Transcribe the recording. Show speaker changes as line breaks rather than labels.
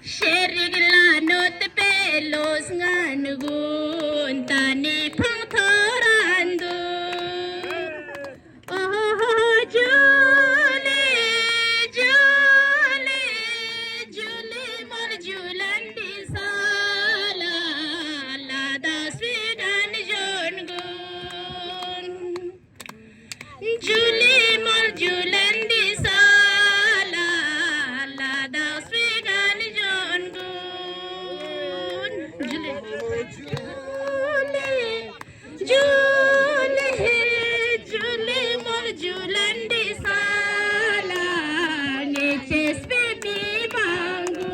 Sherigla not pelos nganugun tani pangthorandu. Oh, Julie, Julie, Julie, mar Julandi sala la da swegan jongun. Julie, mar Julandi sala la da swegan jongun. Julie, Julie, Julie, mar Julandi sala neches baby bangu.